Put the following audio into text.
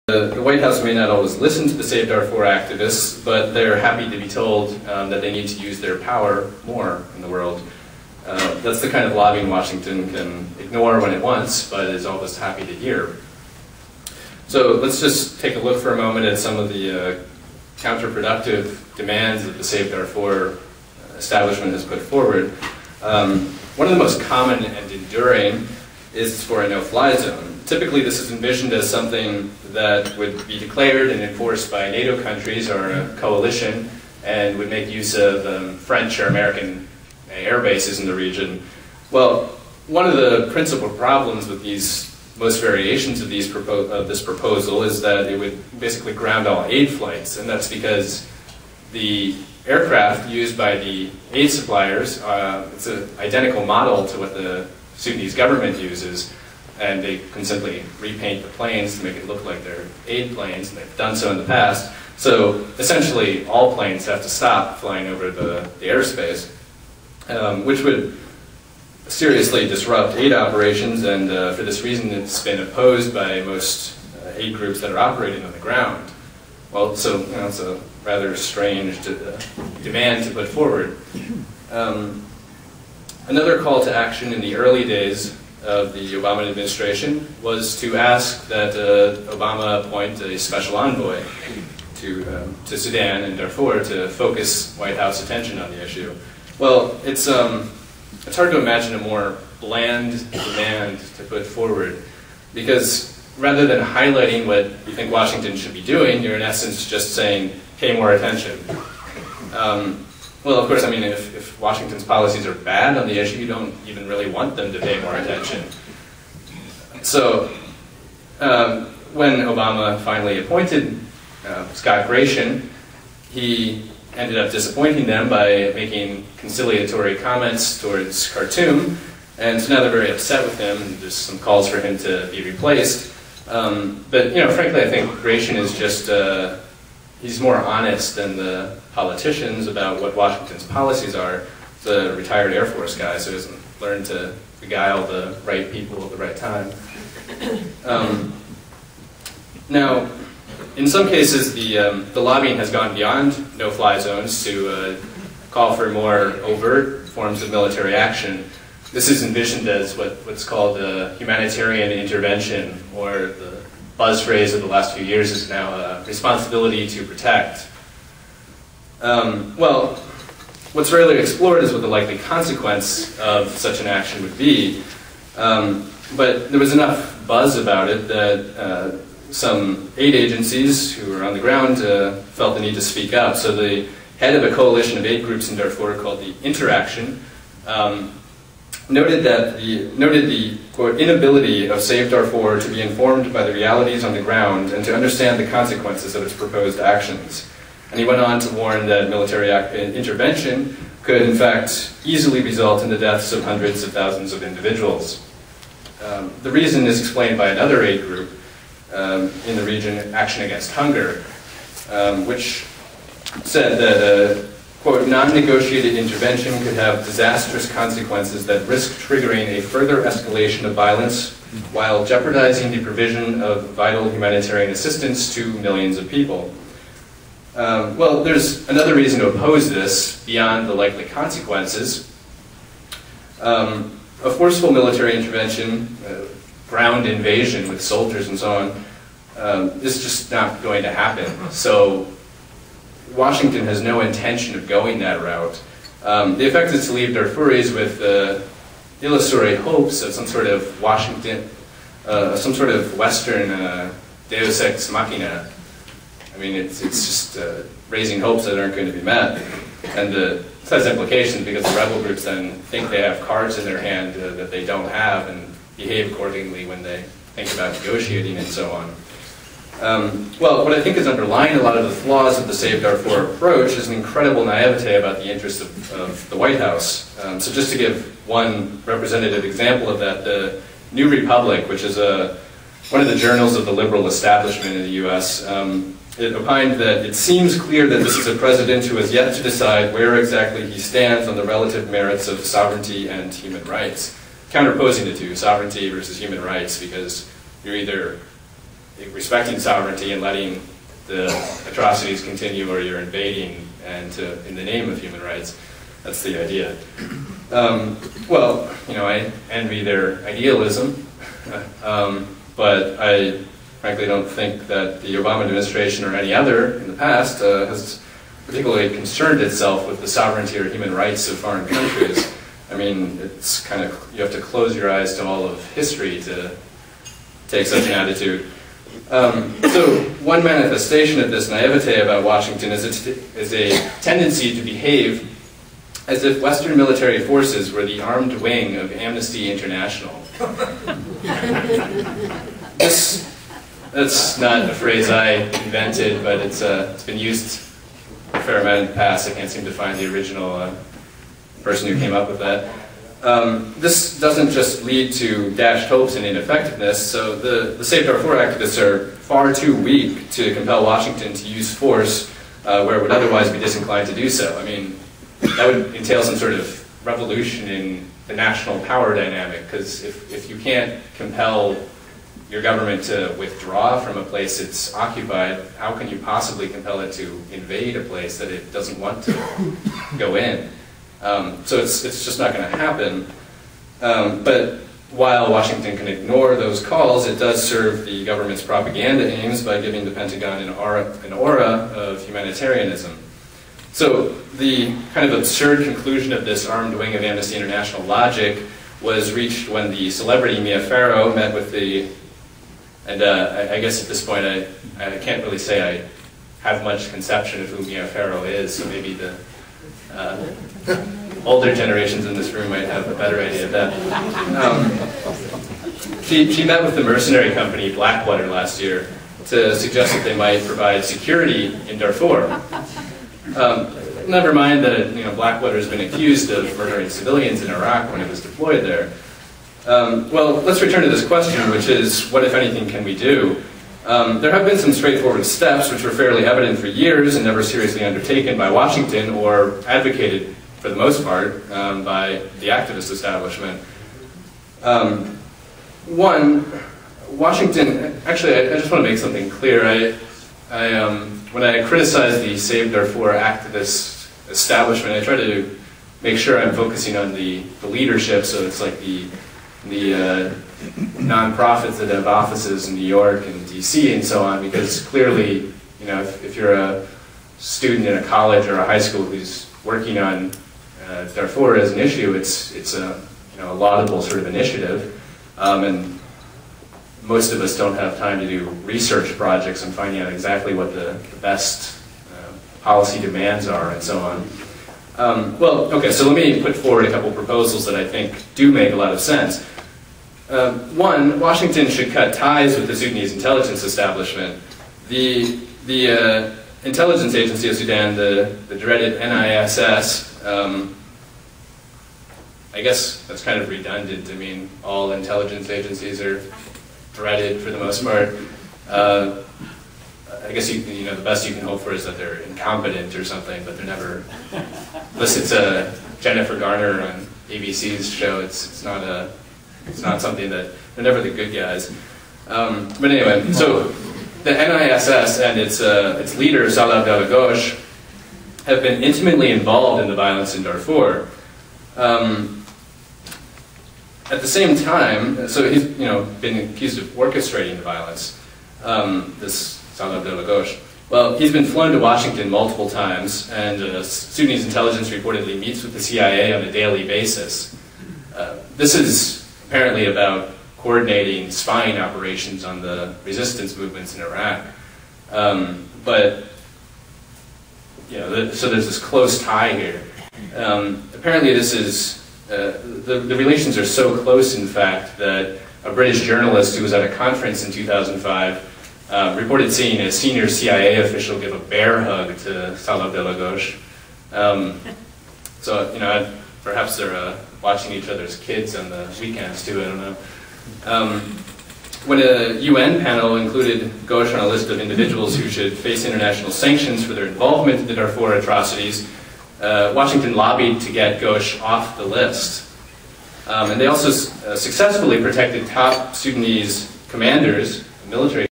The White House may not always listen to the Save Darfur activists, but they're happy to be told that they need to use their power more in the world. That's the kind of lobbying Washington can ignore when it wants, but is always happy to hear. So let's just take a look for a moment at some of the counterproductive demands that the Save Darfur establishment has put forward. One of the most common and enduring is for a no-fly zone. Typically, this is envisioned as something that would be declared and enforced by NATO countries or a coalition and would make use of French or American air bases in the region. Well, one of the principal problems with most variations of this proposal is that it would basically ground all aid flights, and that's because the aircraft used by the aid suppliers, it's an identical model to what the Sudanese government uses, and they can simply repaint the planes to make it look like they're aid planes, and they've done so in the past. So essentially, all planes have to stop flying over the airspace, which would seriously disrupt aid operations, and for this reason it's been opposed by most aid groups that are operating on the ground. Well, so it's a rather strange demand to put forward. Another call to action in the early days of the Obama administration was to ask that Obama appoint a special envoy to Sudan and Darfur to focus White House attention on the issue. Well, it's hard to imagine a more bland demand to put forward, because rather than highlighting what you think Washington should be doing, you're in essence just saying, pay more attention. Well, of course, I mean, if Washington's policies are bad on the issue, you don't even really want them to pay more attention. So, when Obama finally appointed Scott Gratian, he ended up disappointing them by making conciliatory comments towards Khartoum, and so now they're very upset with him, and there's some calls for him to be replaced. But, frankly, I think Gratian is just, he's more honest than the politicians about what Washington's policies are. He's a retired Air Force guy, so he hasn't learned to beguile the right people at the right time. Now, in some cases, the lobbying has gone beyond no-fly zones to call for more overt forms of military action. This is envisioned as what's called humanitarian intervention, or the buzz phrase of the last few years is now responsibility to protect. Well, what's rarely explored is what the likely consequence of such an action would be. But there was enough buzz about it that some aid agencies who were on the ground felt the need to speak up. So the head of a coalition of aid groups in Darfur called the Interaction noted the quote, inability of Save Darfur to be informed by the realities on the ground and to understand the consequences of its proposed actions. And he went on to warn that military intervention could, in fact, easily result in the deaths of hundreds of thousands of individuals. The reason is explained by another aid group in the region, Action Against Hunger, which said that quote, non-negotiated intervention could have disastrous consequences that risk triggering a further escalation of violence while jeopardizing the provision of vital humanitarian assistance to millions of people. Well, there's another reason to oppose this beyond the likely consequences. A forceful military intervention, ground invasion with soldiers and so on, is just not going to happen. So Washington has no intention of going that route. The effect is to leave Darfuris with illusory hopes of some sort of some sort of Western Deus Ex Machina. I mean, it's just raising hopes that aren't going to be met. And this has implications because the rebel groups then think they have cards in their hand that they don't have and behave accordingly when they think about negotiating and so on. Well, what I think is underlying a lot of the flaws of the Save Darfur approach is an incredible naivete about the interests of the White House. So just to give one representative example of that, the New Republic, which is one of the journals of the liberal establishment in the U.S., it opined that it seems clear that this is a president who has yet to decide where exactly he stands on the relative merits of sovereignty and human rights. Counterposing the two, sovereignty versus human rights, because you're either respecting sovereignty and letting the atrocities continue, or you're invading and in the name of human rights. That's the idea. Well, you know, I envy their idealism, but I frankly don't think that the Obama administration or any other in the past has particularly concerned itself with the sovereignty or human rights of foreign countries. I mean, it's kind of, you have to close your eyes to all of history to take such an attitude. So one manifestation of this naivete about Washington is a tendency to behave as if Western military forces were the armed wing of Amnesty International. That's not a phrase I invented, but it's been used a fair amount in the past. I can't seem to find the original person who came up with that. This doesn't just lead to dashed hopes and ineffectiveness, so the Save Darfur activists are far too weak to compel Washington to use force where it would otherwise be disinclined to do so. I mean, that would entail some sort of revolution in the national power dynamic, because if you can't compel your government to withdraw from a place it's occupied, how can you possibly compel it to invade a place that it doesn't want to go in? So it's just not going to happen. But while Washington can ignore those calls, it does serve the government's propaganda aims by giving the Pentagon an aura of humanitarianism. So the kind of absurd conclusion of this armed wing of Amnesty International logic was reached when the celebrity Mia Farrow met with the, and I guess at this point I can't really say I have much conception of who Mia Farrow is, so maybe the older generations in this room might have a better idea of that. She met with the mercenary company Blackwater last year to suggest that they might provide security in Darfur. Never mind that Blackwater has been accused of murdering civilians in Iraq when it was deployed there. Well, let's return to this question, which is, what, if anything, can we do? There have been some straightforward steps which were fairly evident for years and never seriously undertaken by Washington or advocated, for the most part, by the activist establishment. One, Washington, actually I just want to make something clear. When I criticize the Save Darfur activist establishment, I try to make sure I'm focusing on the leadership, so it's like the nonprofits that have offices in New York and DC and so on, because clearly, if you're a student in a college or a high school who's working on Darfur as an issue, it's a laudable sort of initiative, and most of us don't have time to do research projects and finding out exactly what the best policy demands are and so on. Well, okay, so let me put forward a couple proposals that I think do make a lot of sense. One, Washington should cut ties with the Sudanese intelligence establishment. The intelligence agency of Sudan, the dreaded NISS, I guess that's kind of redundant. I mean, all intelligence agencies are dreaded for the most part. I guess the best you can hope for is that they're incompetent or something, but they're never. Unless it's Jennifer Garner on ABC's show, it's not something that they're never the good guys. But anyway, so the NISS and its leader Salah Abdallah Ghosh have been intimately involved in the violence in Darfur. At the same time, so he's been accused of orchestrating the violence. This Salah Abdallah Ghosh. Well, he's been flown to Washington multiple times, and Sudanese intelligence reportedly meets with the CIA on a daily basis. This is apparently about coordinating spying operations on the resistance movements in Iraq. But so there's this close tie here. Apparently, this is. The relations are so close, in fact, that a British journalist who was at a conference in 2005 reported seeing a senior CIA official give a bear hug to Salah Abdallah Ghosh. So, perhaps they're watching each other's kids on the weekends too, I don't know. When a UN panel included Ghosh on a list of individuals who should face international sanctions for their involvement in the Darfur atrocities, Washington lobbied to get Ghosh off the list. And they also successfully protected top Sudanese commanders, military